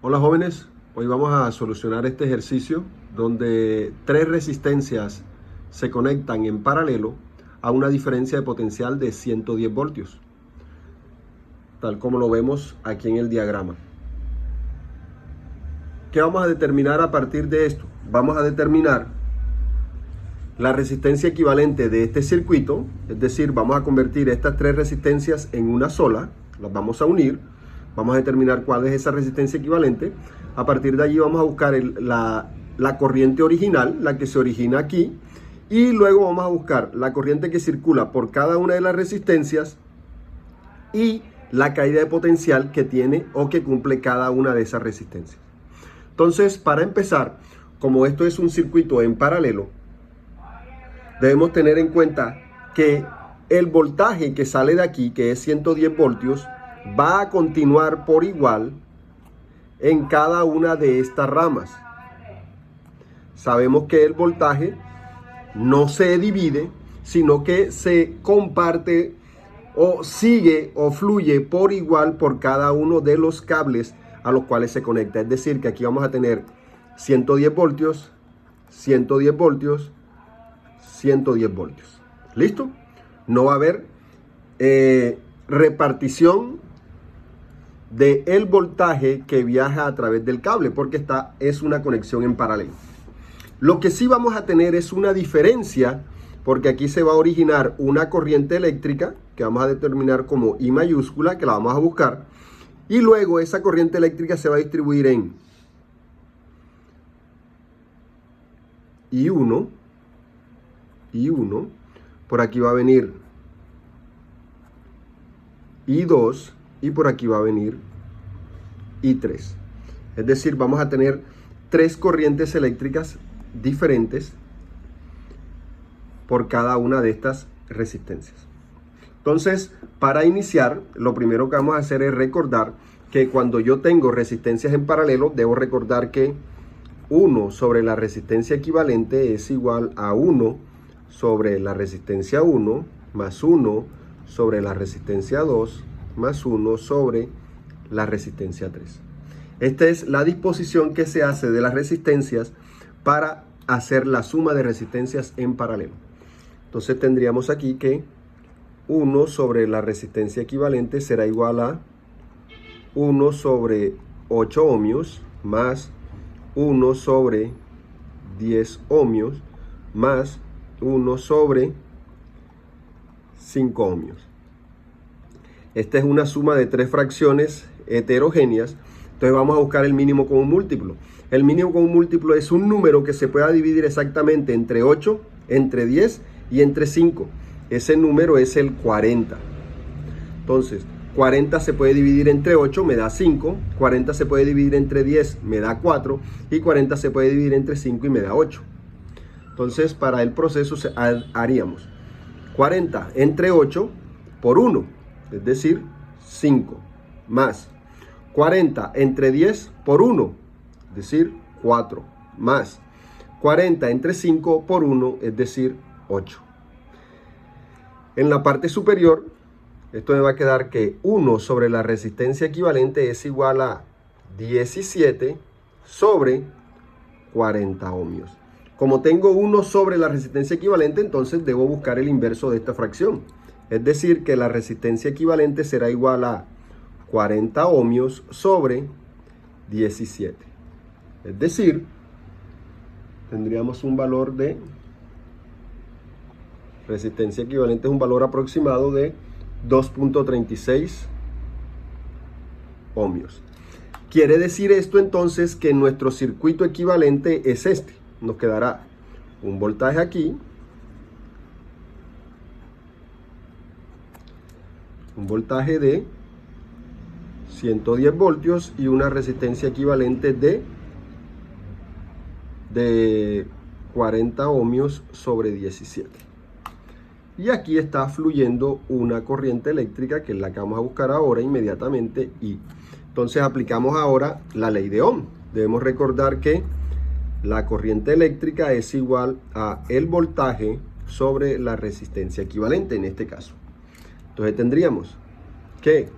Hola jóvenes, hoy vamos a solucionar este ejercicio donde tres resistencias se conectan en paralelo a una diferencia de potencial de 110 voltios, tal como lo vemos aquí en el diagrama. ¿Qué vamos a determinar a partir de esto? Vamos a determinar la resistencia equivalente de este circuito, es decir, vamos a convertir estas tres resistencias en una sola, las vamos a unir, vamos a determinar cuál es esa resistencia equivalente. A partir de allí vamos a buscar la corriente original, la que se origina aquí, y luego vamos a buscar la corriente que circula por cada una de las resistencias y la caída de potencial que tiene o que cumple cada una de esas resistencias. Entonces, para empezar, como esto es un circuito en paralelo, debemos tener en cuenta que el voltaje que sale de aquí, que es 110 voltios, va a continuar por igual en cada una de estas ramas. Sabemos que el voltaje no se divide, sino que se comparte o sigue o fluye por igual por cada uno de los cables a los cuales se conecta. Es decir, que aquí vamos a tener 110 voltios, 110 voltios, 110 voltios. ¿Listo? No va a haber repartición del voltaje que viaja a través del cable, porque es una conexión en paralelo. Lo que sí vamos a tener es una diferencia, porque aquí se va a originar una corriente eléctrica que vamos a determinar como I mayúscula, que la vamos a buscar, y luego esa corriente eléctrica se va a distribuir en I1, por aquí va a venir I2 y por aquí va a venir I3. Es decir, vamos a tener tres corrientes eléctricas diferentes por cada una de estas resistencias. Entonces, para iniciar, lo primero que vamos a hacer es recordar que cuando yo tengo resistencias en paralelo, debo recordar que 1 sobre la resistencia equivalente es igual a 1 sobre la resistencia 1 más 1 sobre la resistencia 2 más 1 sobre la resistencia 3. Esta es la disposición que se hace de las resistencias para hacer la suma de resistencias en paralelo. Entonces tendríamos aquí que 1 sobre la resistencia equivalente será igual a 1 sobre 8 ohmios más 1 sobre 10 ohmios más 1 sobre 5 ohmios. Esta es una suma de tres fracciones heterogéneas. Entonces vamos a buscar el mínimo común múltiplo. El mínimo común múltiplo es un número que se pueda dividir exactamente entre 8, entre 10 y entre 5. Ese número es el 40. Entonces, 40 se puede dividir entre 8, me da 5. 40 se puede dividir entre 10, me da 4. Y 40 se puede dividir entre 5 y me da 8. Entonces, para el proceso haríamos 40 entre 8 por 1, es decir, 5, más 40 entre 10 por 1, es decir, 4, más 40 entre 5 por 1, es decir, 8. En la parte superior, esto me va a quedar que 1 sobre la resistencia equivalente es igual a 17 sobre 40 ohmios. Como tengo 1 sobre la resistencia equivalente, entonces debo buscar el inverso de esta fracción. Es decir, que la resistencia equivalente será igual a 40 ohmios sobre 17. Es decir, tendríamos un valor de resistencia equivalente, es un valor aproximado de 2.36 ohmios. Quiere decir esto entonces que nuestro circuito equivalente es este. Nos quedará un voltaje aquí, un voltaje de 110 voltios y una resistencia equivalente de 40 ohmios sobre 17. Y aquí está fluyendo una corriente eléctrica, que es la que vamos a buscar ahora inmediatamente. Y entonces aplicamos ahora la ley de Ohm. Debemos recordar que la corriente eléctrica es igual a el voltaje sobre la resistencia equivalente en este caso. Entonces tendríamos que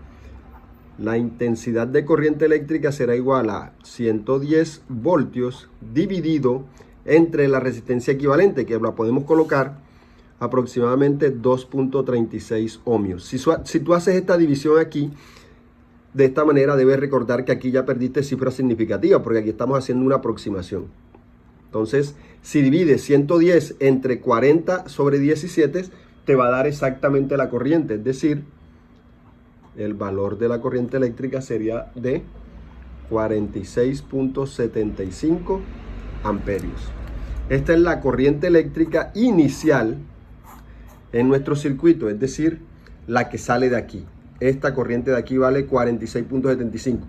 la intensidad de corriente eléctrica será igual a 110 voltios dividido entre la resistencia equivalente, que la podemos colocar aproximadamente 2.36 ohmios. Si tú haces esta división aquí, de esta manera debes recordar que aquí ya perdiste cifras significativas, porque aquí estamos haciendo una aproximación. Entonces, si divides 110 entre 40 sobre 17, te va a dar exactamente la corriente, es decir, el valor de la corriente eléctrica sería de 46.75 amperios. Esta es la corriente eléctrica inicial en nuestro circuito, es decir, la que sale de aquí. Esta corriente de aquí vale 46.75.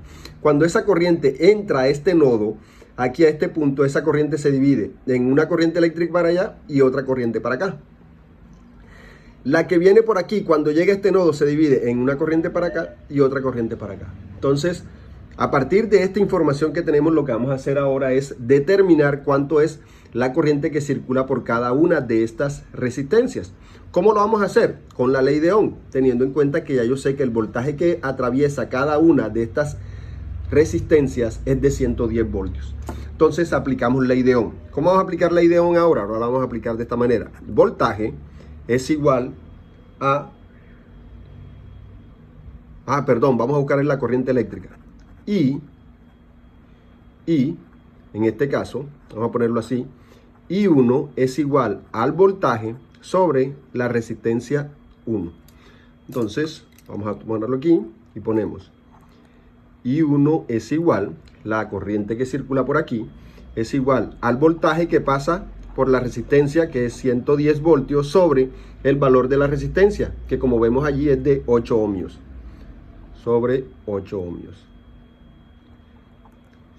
Cuando esa corriente entra a este nodo, aquí a este punto, esa corriente se divide en una corriente eléctrica para allá y otra corriente para acá. La que viene por aquí, cuando llega a este nodo, se divide en una corriente para acá y otra corriente para acá. Entonces, a partir de esta información que tenemos, lo que vamos a hacer ahora es determinar cuánto es la corriente que circula por cada una de estas resistencias. ¿Cómo lo vamos a hacer? Con la ley de Ohm, teniendo en cuenta que ya yo sé que el voltaje que atraviesa cada una de estas resistencias es de 110 voltios. Entonces aplicamos ley de Ohm. ¿Cómo vamos a aplicar ley de Ohm ahora? Ahora la vamos a aplicar de esta manera. El voltaje es igual a... vamos a buscar en la corriente eléctrica. Y en este caso, vamos a ponerlo así, I1 es igual al voltaje sobre la resistencia 1. Entonces, vamos a ponerlo aquí y ponemos I1 es igual, la corriente que circula por aquí, es igual al voltaje que pasa por la resistencia, que es 110 voltios, sobre el valor de la resistencia, que como vemos allí es de 8 ohmios, sobre 8 ohmios.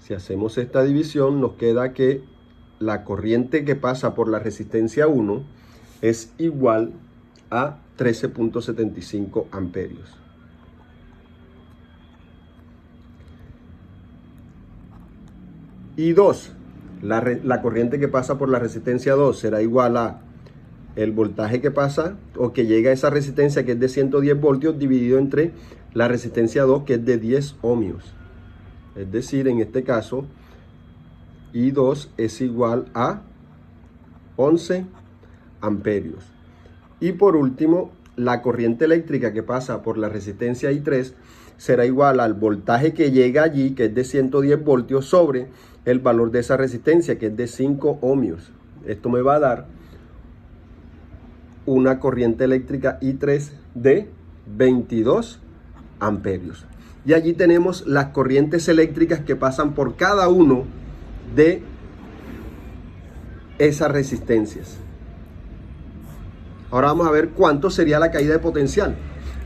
Si hacemos esta división, nos queda que la corriente que pasa por la resistencia 1 es igual a 13.75 amperios. Y 2, la corriente que pasa por la resistencia 2 será igual a el voltaje que pasa o que llega a esa resistencia, que es de 110 voltios, dividido entre la resistencia 2, que es de 10 ohmios. Es decir, en este caso, I2 es igual a 11 amperios. Y por último, la corriente eléctrica que pasa por la resistencia I3 será igual al voltaje que llega allí, que es de 110 voltios, sobre el valor de esa resistencia, que es de 5 ohmios. Esto me va a dar una corriente eléctrica I3 de 22 amperios. Y allí tenemos las corrientes eléctricas que pasan por cada uno de esas resistencias. Ahora vamos a ver cuánto sería la caída de potencial.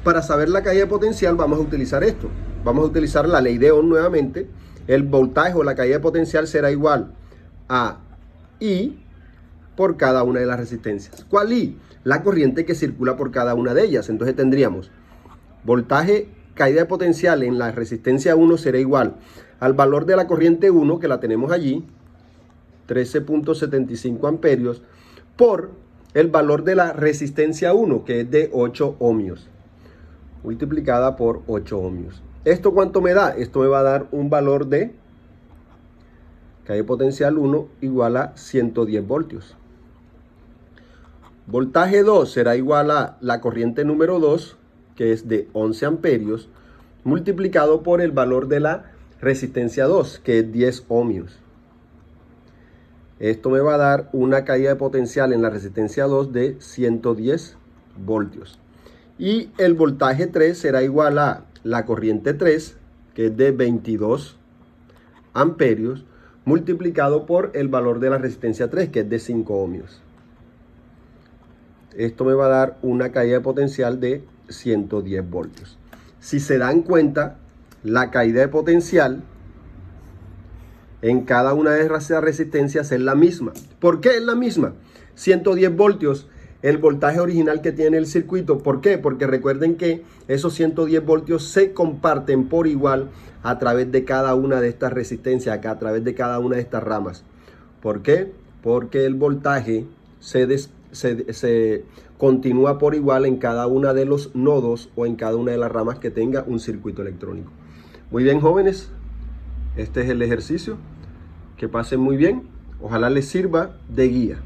Para saber la caída de potencial vamos a utilizar esto. Vamos a utilizar la ley de Ohm nuevamente. El voltaje o la caída de potencial será igual a I por cada una de las resistencias. ¿Cuál I? La corriente que circula por cada una de ellas. Entonces tendríamos voltaje, caída de potencial en la resistencia 1 será igual al valor de la corriente 1, que la tenemos allí, 13.75 amperios, por el valor de la resistencia 1, que es de 8 ohmios, multiplicada por 8 ohmios. ¿Esto cuánto me da? Esto me va a dar un valor de caída de potencial 1 igual a 110 voltios. Voltaje 2 será igual a la corriente número 2, que es de 11 amperios, multiplicado por el valor de la resistencia 2, que es 10 ohmios. Esto me va a dar una caída de potencial en la resistencia 2 de 110 voltios. Y el voltaje 3 será igual a la corriente 3, que es de 22 amperios, multiplicado por el valor de la resistencia 3, que es de 5 ohmios. Esto me va a dar una caída de potencial de 110 voltios. Si se dan cuenta, la caída de potencial en cada una de esas resistencias es la misma. ¿Por qué es la misma? 110 voltios, el voltaje original que tiene el circuito. ¿Por qué? Porque recuerden que esos 110 voltios se comparten por igual a través de cada una de estas resistencias, acá, a través de cada una de estas ramas. ¿Por qué? Porque el voltaje se continúa por igual en cada uno de los nodos o en cada una de las ramas que tenga un circuito electrónico. Muy bien, jóvenes, este es el ejercicio. Que pasen muy bien. Ojalá les sirva de guía.